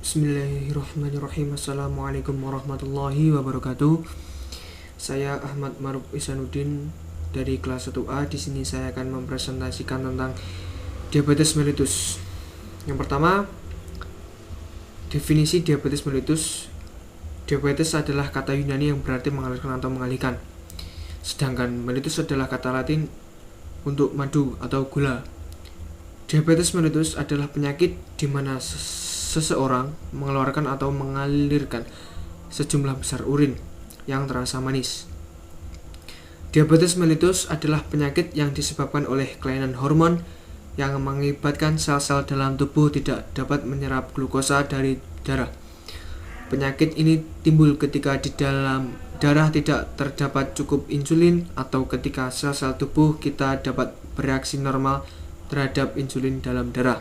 Bismillahirrahmanirrahim. Assalamualaikum warahmatullahi wabarakatuh. Saya Ahmad Maruf Ihsanuddin dari kelas 1A. Di sini saya akan mempresentasikan tentang diabetes mellitus. Yang pertama, definisi diabetes mellitus. Diabetes adalah kata Yunani yang berarti mengalirkan atau mengalihkan. Sedangkan mellitus adalah kata Latin untuk madu atau gula. Diabetes mellitus adalah penyakit di mana seseorang mengeluarkan atau mengalirkan sejumlah besar urin yang terasa manis. Diabetes mellitus adalah penyakit yang disebabkan oleh kelainan hormon yang mengakibatkan sel-sel dalam tubuh tidak dapat menyerap glukosa dari darah. Penyakit ini timbul ketika di dalam darah tidak terdapat cukup insulin atau ketika sel-sel tubuh kita dapat bereaksi normal terhadap insulin dalam darah.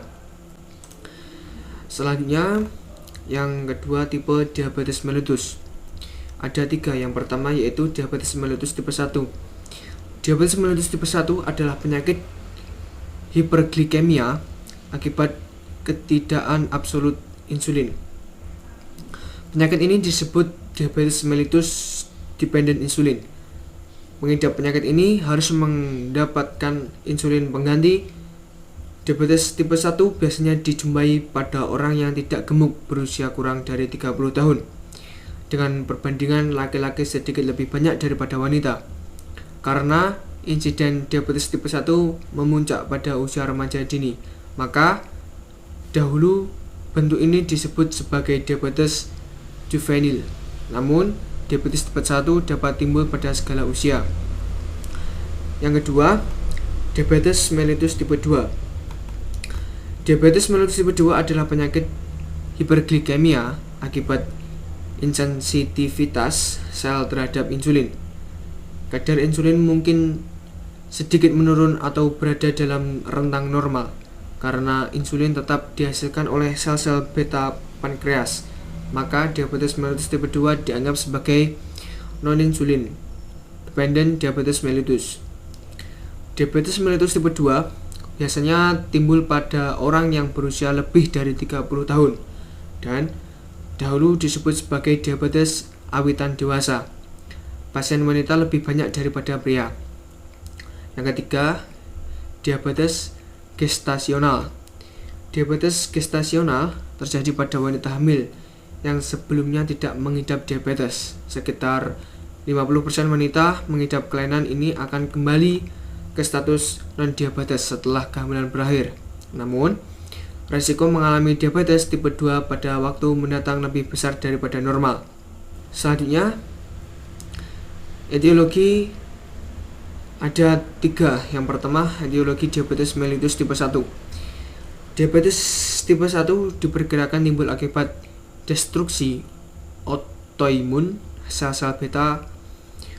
Selanjutnya, yang kedua, tipe diabetes mellitus. Ada 3. Yang pertama yaitu diabetes mellitus tipe 1. Diabetes mellitus tipe 1 adalah penyakit hiperglikemia akibat ketidakan absolut insulin. Penyakit ini disebut diabetes mellitus dependent insulin. Pengidap penyakit ini harus mendapatkan insulin pengganti. Diabetes tipe 1 biasanya dijumpai pada orang yang tidak gemuk berusia kurang dari 30 tahun. Dengan perbandingan laki-laki sedikit lebih banyak daripada wanita. Karena insiden diabetes tipe 1 memuncak pada usia remaja dini, maka dahulu bentuk ini disebut sebagai diabetes juvenil. Namun, diabetes tipe 1 dapat timbul pada segala usia. Yang kedua, diabetes mellitus tipe 2. Diabetes mellitus tipe 2 adalah penyakit hiperglikemia akibat insensitivitas sel terhadap insulin. Kadar insulin mungkin sedikit menurun atau berada dalam rentang normal karena insulin tetap dihasilkan oleh sel-sel beta pankreas. Maka diabetes mellitus tipe 2 dianggap sebagai non-insulin dependent diabetes mellitus. Diabetes mellitus tipe 2 biasanya timbul pada orang yang berusia lebih dari 30 tahun dan dahulu disebut sebagai diabetes awitan dewasa. Pasien wanita lebih banyak daripada pria. Yang ketiga, diabetes gestasional. Diabetes gestasional terjadi pada wanita hamil yang sebelumnya tidak mengidap diabetes. Sekitar 50% wanita mengidap kelainan ini akan kembali ke status non-diabetes setelah kehamilan berakhir. Namun, resiko mengalami diabetes tipe 2 pada waktu mendatang lebih besar daripada normal. Selanjutnya, etiologi ada 3. Yang pertama, etiologi diabetes mellitus tipe 1. Diabetes tipe 1 diperkirakan timbul akibat destruksi autoimun sel-sel beta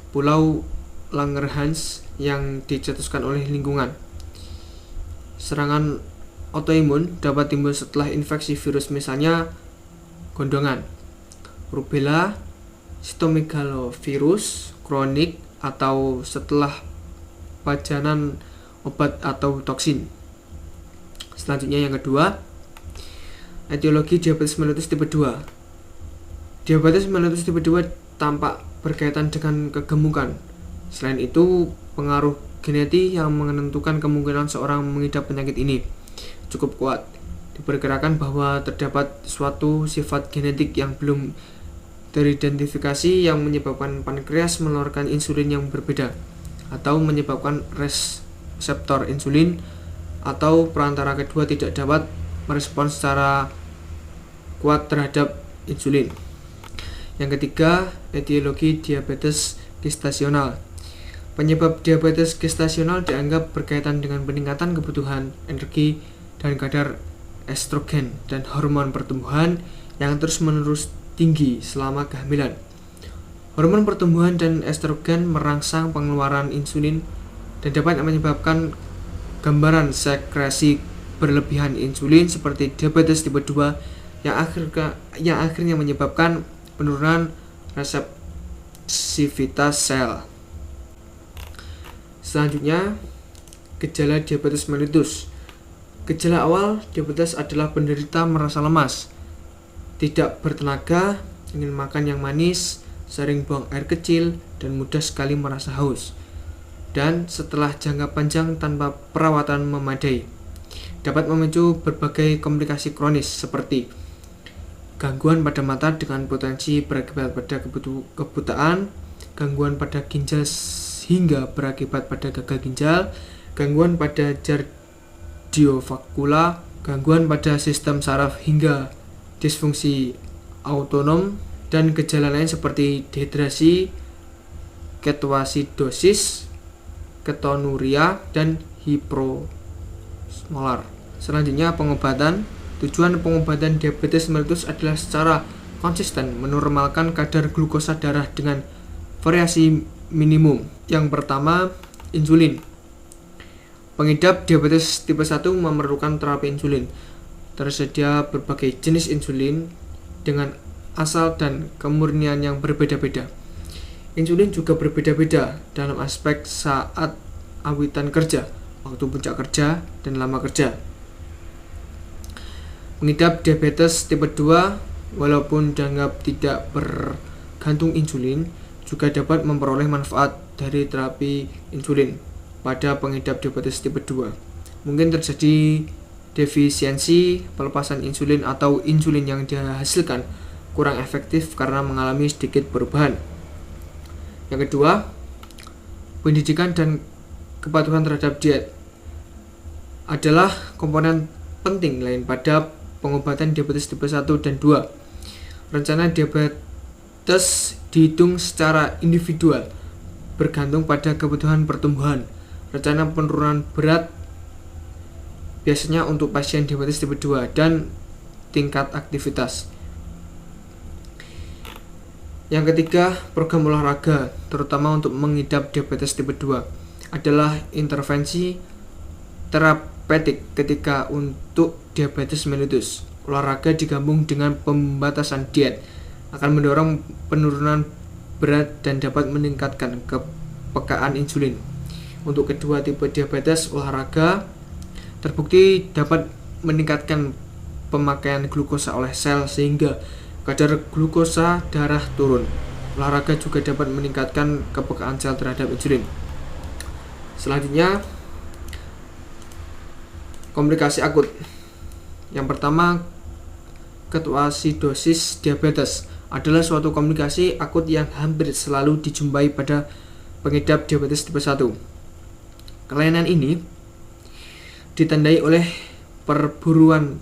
pulau Langerhans yang dicetuskan oleh lingkungan. Serangan autoimun dapat timbul setelah infeksi virus, misalnya gondongan, rubella, cytomegalovirus kronik, atau setelah pajanan obat atau toksin. Selanjutnya yang kedua, etiologi diabetes mellitus tipe 2. Diabetes mellitus tipe 2 tampak berkaitan dengan kegemukan. Selain itu, pengaruh genetik yang menentukan kemungkinan seorang mengidap penyakit ini cukup kuat. Diperkirakan bahwa terdapat suatu sifat genetik yang belum teridentifikasi yang menyebabkan pankreas mengeluarkan insulin yang berbeda atau menyebabkan reseptor insulin atau perantara kedua tidak dapat merespons secara kuat terhadap insulin. Yang ketiga, etiologi diabetes gestasional. Penyebab diabetes gestasional dianggap berkaitan dengan peningkatan kebutuhan energi dan kadar estrogen dan hormon pertumbuhan yang terus-menerus tinggi selama kehamilan. Hormon pertumbuhan dan estrogen merangsang pengeluaran insulin dan dapat menyebabkan gambaran sekresi berlebihan insulin seperti diabetes tipe 2 yang akhirnya menyebabkan penurunan resepsivitas sel. Selanjutnya, gejala diabetes mellitus. Gejala awal diabetes adalah penderita merasa lemas, tidak bertenaga, ingin makan yang manis, sering buang air kecil, dan mudah sekali merasa haus. Dan setelah jangka panjang tanpa perawatan memadai, dapat memicu berbagai komplikasi kronis seperti gangguan pada mata dengan potensi berakibat pada kebutaan, gangguan pada ginjal hingga berakibat pada gagal ginjal, gangguan pada kardiovaskular, gangguan pada sistem saraf hingga disfungsi autonom, dan gejala lain seperti dehidrasi, ketoasidosis, ketonuria, dan hiperosmolar. Selanjutnya pengobatan. Tujuan pengobatan diabetes mellitus adalah secara konsisten menormalkan kadar glukosa darah dengan variasi minimum. Yang pertama, insulin. Pengidap diabetes tipe 1 memerlukan terapi insulin. Tersedia berbagai jenis insulin dengan asal dan kemurnian yang berbeda-beda. Insulin juga berbeda-beda dalam aspek saat awitan kerja, waktu puncak kerja, dan lama kerja. Pengidap diabetes tipe 2 walaupun dianggap tidak bergantung insulin juga dapat memperoleh manfaat dari terapi insulin. Pada pengidap diabetes tipe 2 mungkin terjadi defisiensi pelepasan insulin atau insulin yang dihasilkan kurang efektif karena mengalami sedikit perubahan. Yang kedua, pendidikan dan kepatuhan terhadap diet adalah komponen penting lain pada pengobatan diabetes tipe 1 dan 2. Rencana diabetes dihitung secara individual bergantung pada kebutuhan pertumbuhan. Rencana penurunan berat biasanya untuk pasien diabetes tipe 2 dan tingkat aktivitas. Yang ketiga, program olahraga terutama untuk mengidap diabetes tipe 2 adalah intervensi terapeutik ketika untuk diabetes mellitus. Olahraga digabung dengan pembatasan diet akan mendorong penurunan berat dan dapat meningkatkan kepekaan insulin. Untuk kedua tipe diabetes, olahraga terbukti dapat meningkatkan pemakaian glukosa oleh sel sehingga kadar glukosa darah turun. Olahraga juga dapat meningkatkan kepekaan sel terhadap insulin. Selanjutnya, komplikasi akut. Yang pertama, ketoasidosis diabetes adalah suatu komplikasi akut yang hampir selalu dijumpai pada pengidap diabetes tipe 1. Kelainan ini ditandai oleh perburuan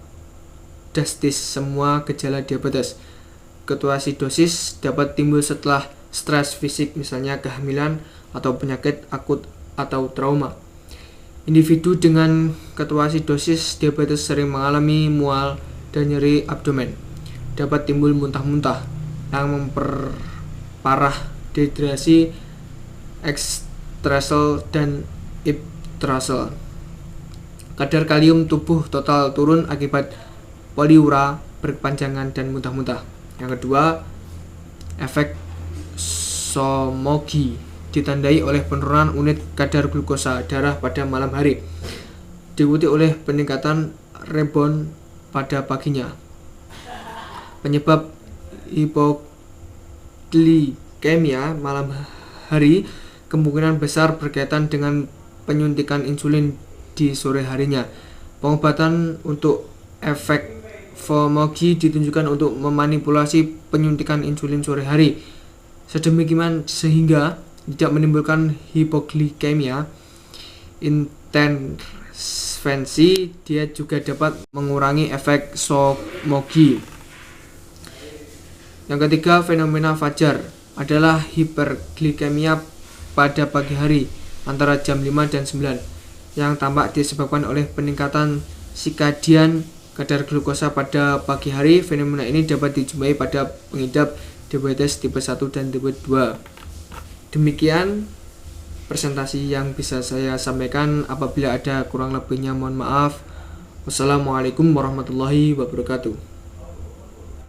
drastis semua gejala diabetes. Ketoasidosis dapat timbul setelah stres fisik, misalnya kehamilan atau penyakit akut atau trauma. Individu dengan ketoasidosis diabetes sering mengalami mual dan nyeri abdomen. Dapat timbul muntah-muntah yang memperparah dehidrasi ekstrasel dan iptrasel. Kadar kalium tubuh total turun akibat poliura berkepanjangan dan muntah-muntah. Yang kedua, efek somogi ditandai oleh penurunan unit kadar glukosa darah pada malam hari, diikuti oleh peningkatan rebound pada paginya. Penyebab hipoglikemia malam hari kemungkinan besar berkaitan dengan penyuntikan insulin di sore harinya. Pengobatan untuk efek somogi ditunjukkan untuk memanipulasi penyuntikan insulin sore hari sedemikian sehingga tidak menimbulkan hipoglikemia. Intervensi diet juga dapat mengurangi efek somogi. Yang ketiga, fenomena fajar adalah hiperglikemia pada pagi hari antara jam 5 dan 9 yang tampak disebabkan oleh peningkatan sikadian kadar glukosa pada pagi hari. Fenomena ini dapat dijumpai pada pengidap diabetes tipe 1 dan tipe 2. Demikian presentasi yang bisa saya sampaikan. Apabila ada kurang lebihnya mohon maaf. Wassalamualaikum warahmatullahi wabarakatuh.